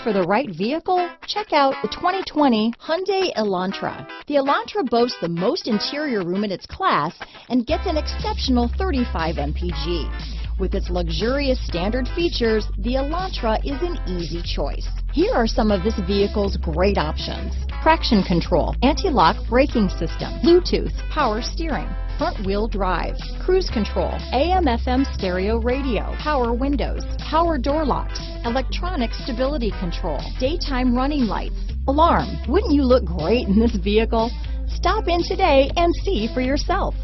for the right vehicle? Check out the 2020 Hyundai Elantra. The Elantra boasts the most interior room in its class and gets an exceptional 35 mpg. With its luxurious standard features, the Elantra is an easy choice. Here are some of this vehicle's great options: traction control, anti-lock braking system, Bluetooth, power steering, front wheel drive, cruise control, AM/FM stereo radio, power windows, power door locks, electronic stability control, daytime running lights, alarm. Wouldn't you look great in this vehicle? Stop in today and see for yourself.